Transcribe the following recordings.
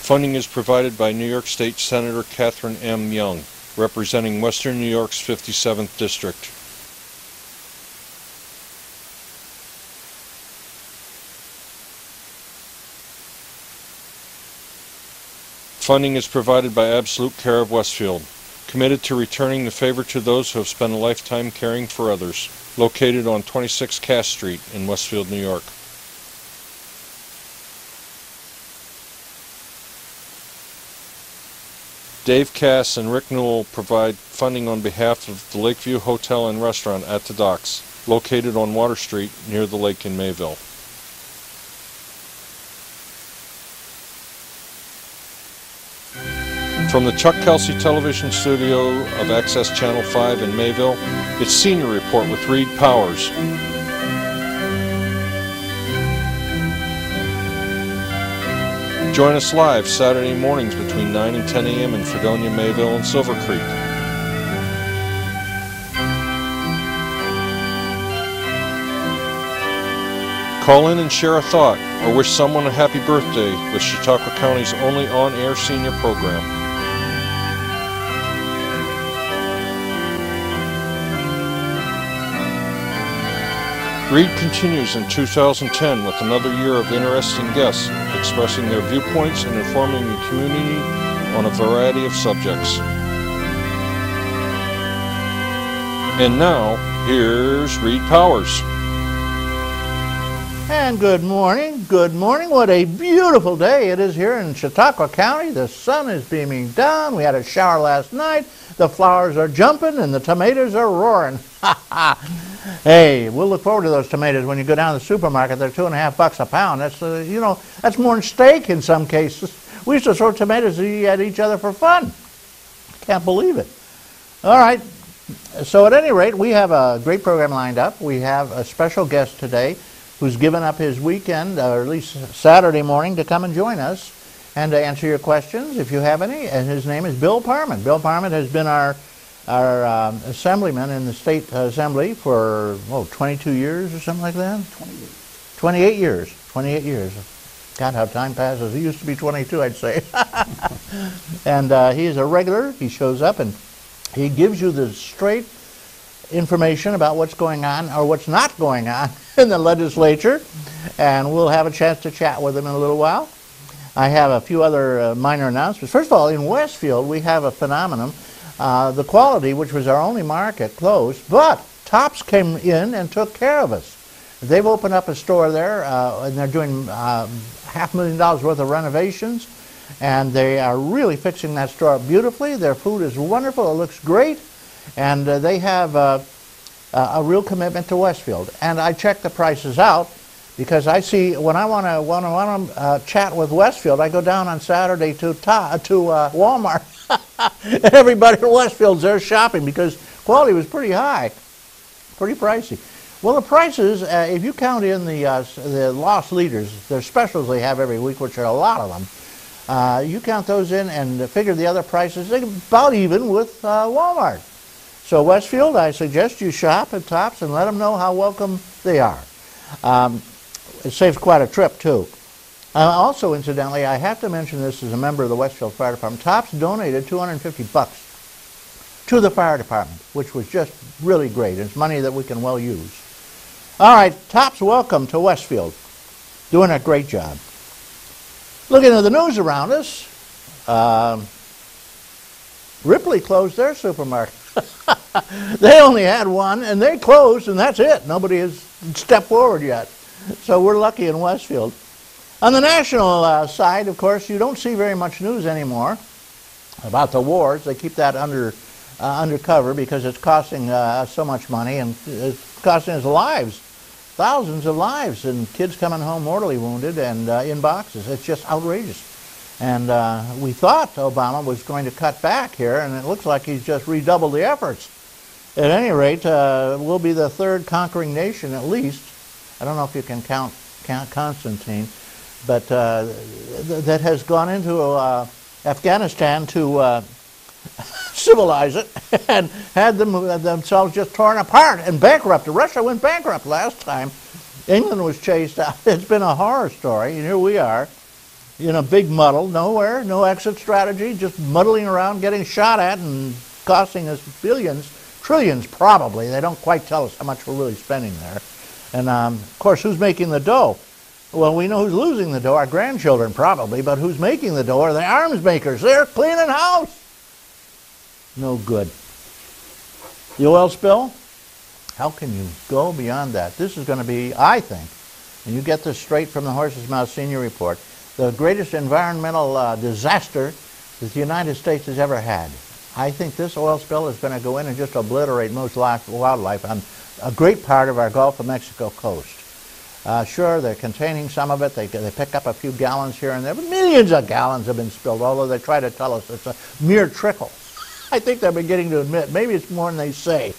Funding is provided by New York State Senator Catherine M. Young, representing Western New York's 57th District. Funding is provided by Absolute Care of Westfield, committed to returning the favor to those who have spent a lifetime caring for others, located on 26 Cass Street in Westfield, New York. Dave Cass and Rick Newell provide funding on behalf of the Lakeview Hotel and Restaurant at the Docks, located on Water Street near the lake in Mayville. From the Chuck Kelsey Television Studio of Access Channel 5 in Mayville, it's Senior Report with Reed Powers. Join us live Saturday mornings between 9 and 10 a.m. in Fredonia, Mayville, and Silver Creek. Call in and share a thought or wish someone a happy birthday with Chautauqua County's only on-air senior program. Reed continues in 2010 with another year of interesting guests expressing their viewpoints and informing the community on a variety of subjects. And now, here's Reed Powers. And good morning, good morning. What a beautiful day it is here in Chautauqua County. The sun is beaming down. We had a shower last night. The flowers are jumping and the tomatoes are roaring. Hey, we'll look forward to those tomatoes when you go down to the supermarket. They're $2.50 a pound. That's you know, that's more than steak in some cases. We used to throw tomatoes at each other for fun. Can't believe it. All right. So at any rate, we have a great program lined up. We have a special guest today who's given up his weekend, or at least Saturday morning, to come and join us and to answer your questions if you have any. And his name is Bill Parment. Bill Parment has been our assemblyman in the state assembly for 22 years or something like that. 28 years. 28 years. God, how time passes. He used to be 22, I'd say. And he is a regular. He shows up and he gives you the straight information about what's going on or what's not going on in the legislature, and we'll have a chance to chat with him in a little while. I have a few other minor announcements. First of all, in Westfield we have a phenomenon. The Quality, which was our only market, closed, but Tops came in and took care of us. They've opened up a store there, and they're doing $500,000 worth of renovations, and they are really fixing that store up beautifully. Their food is wonderful. It looks great, and they have a real commitment to Westfield. And I check the prices out because I see when I want to chat with Westfield, I go down on Saturday to Walmart. Everybody in Westfield's there shopping because quality was pretty high, pretty pricey. Well, the prices, if you count in the loss leaders, their specials they have every week, which are a lot of them, you count those in and figure the other prices, they're about even with Walmart. So Westfield, I suggest you shop at Tops and let them know how welcome they are. It saves quite a trip, too. Also, incidentally, I have to mention this as a member of the Westfield Fire Department. Tops donated $250 to the fire department, which was just really great. It's money that we can well use. All right, Tops, welcome to Westfield. Doing a great job. Looking at the news around us, Ripley closed their supermarket. They only had one, and they closed, and that's it. Nobody has stepped forward yet. So we're lucky in Westfield. On the national side, of course, you don't see very much news anymore about the wars. They keep that undercover because it's costing so much money, and it's costing us lives, thousands of lives, and kids coming home mortally wounded and in boxes. It's just outrageous. And we thought Obama was going to cut back here, and it looks like he's just redoubled the efforts. At any rate, we'll be the third conquering nation at least. I don't know if you can count Constantine, but that has gone into Afghanistan to civilize it and had themselves just torn apart and bankrupted. Russia went bankrupt last time. England was chased out. It's been a horror story, and here we are. in a big muddle, nowhere, no exit strategy, just muddling around, getting shot at and costing us billions, trillions probably. They don't quite tell us how much we're really spending there. And of course, who's making the dough? Well, we know who's losing the dough, our grandchildren probably, but who's making the dough are the arms makers. They're cleaning house. No good. The oil spill? How can you go beyond that? This is going to be, I think, and you get this straight from the Horse's Mouth Senior Report, the greatest environmental disaster that the United States has ever had. I think this oil spill is going to go in and just obliterate most wildlife on a great part of our Gulf of Mexico coast. Sure, they're containing some of it. They pick up a few gallons here and there, but millions of gallons have been spilled, although they try to tell us it's a mere trickle. I think they're beginning to admit maybe it's more than they say.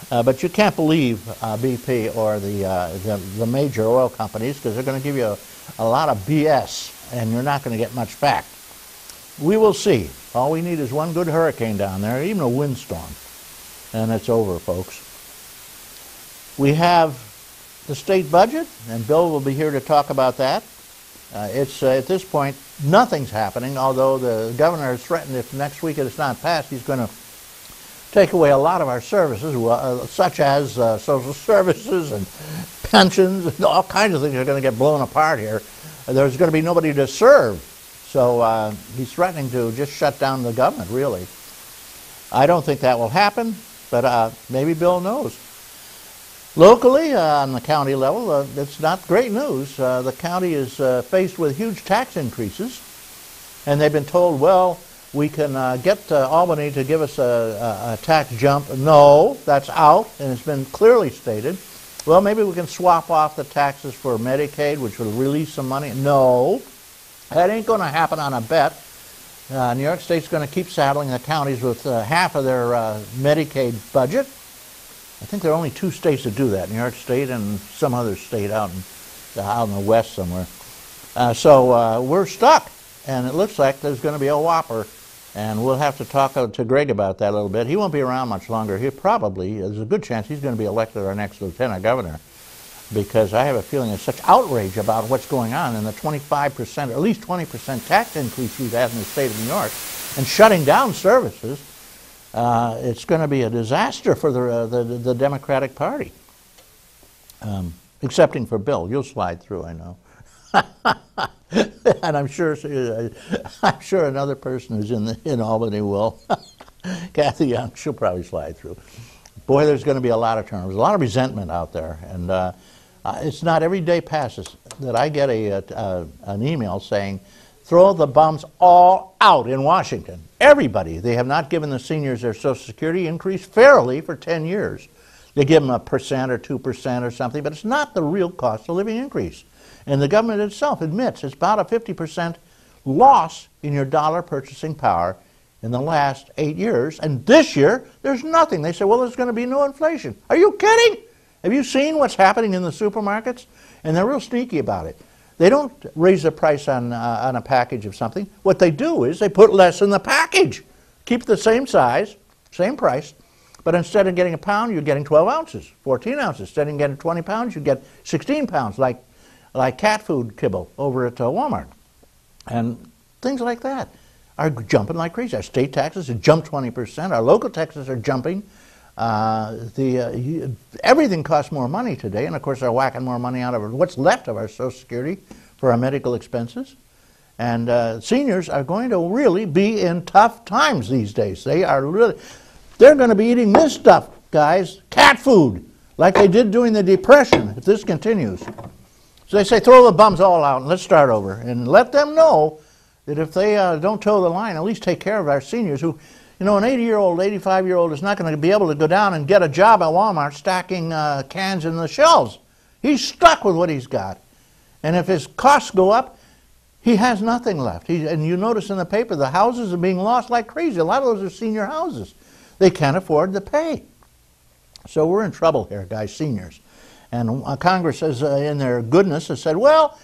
But you can't believe BP or the major oil companies, because they're going to give you a lot of BS, and you're not going to get much back. We will see. All we need is one good hurricane down there, even a windstorm, and it's over, folks. We have the state budget, and Bill will be here to talk about that. It's at this point, nothing's happening, although the governor has threatened if next week it is not passed, he's going to take away a lot of our services, such as social services and pensions, and all kinds of things are going to get blown apart here. There's going to be nobody to serve. So he's threatening to just shut down the government, really. I don't think that will happen, but maybe Bill knows. Locally, on the county level, it's not great news. The county is faced with huge tax increases, and they've been told, well, we can get Albany to give us a tax jump. No, that's out, and it's been clearly stated. Well, maybe we can swap off the taxes for Medicaid, which will release some money. No, that ain't going to happen on a bet. New York State's going to keep saddling the counties with half of their Medicaid budget. I think there are only 2 states that do that, New York State and some other state out in the west somewhere. So we're stuck, and it looks like there's going to be a whopper, and we'll have to talk to Greg about that a little bit. He won't be around much longer. He probably, there's a good chance he's going to be elected our next lieutenant governor, because I have a feeling there's such outrage about what's going on and the 25%, or at least 20% tax increase we've had in the state of New York, and shutting down services. It's going to be a disaster for the Democratic Party, excepting for Bill. You'll slide through, I know. And I'm sure another person who's in Albany will. Kathy Young, she'll probably slide through. Boy, there's going to be a lot of turnovers, a lot of resentment out there, and it's not every day passes that I get an email saying, throw the bums all out in Washington. Everybody. They have not given the seniors their Social Security increase fairly for 10 years. They give them 1% or 2% or something, but it's not the real cost of living increase. And the government itself admits it's about a 50% loss in your dollar purchasing power in the last 8 years. And this year, there's nothing. They say, well, there's going to be no inflation. Are you kidding? Have you seen what's happening in the supermarkets? And they're real sneaky about it. They don't raise the price on a package of something. What they do is they put less in the package. Keep the same size, same price, but instead of getting a pound, you're getting 12 ounces, 14 ounces. Instead of getting 20 pounds, you get 16 pounds, like cat food kibble over at Walmart. And things like that are jumping like crazy. Our state taxes have jumped 20%. Our local taxes are jumping. Everything costs more money today, and of course they're whacking more money out of what's left of our Social Security for our medical expenses. And seniors are going to really be in tough times these days. They're going to be eating this stuff, guys, cat food, like they did during the Depression, if this continues. So they say throw the bums all out and let's start over, and let them know that if they don't toe the line, at least take care of our seniors who, you know, an 80-year-old, 85-year-old is not going to be able to go down and get a job at Walmart stacking cans in the shelves. He's stuck with what he's got. And if his costs go up, he has nothing left. And you notice in the paper, the houses are being lost like crazy. A lot of those are senior houses. They can't afford to pay. So we're in trouble here, guys, seniors. And Congress has, in their goodness, has said, well,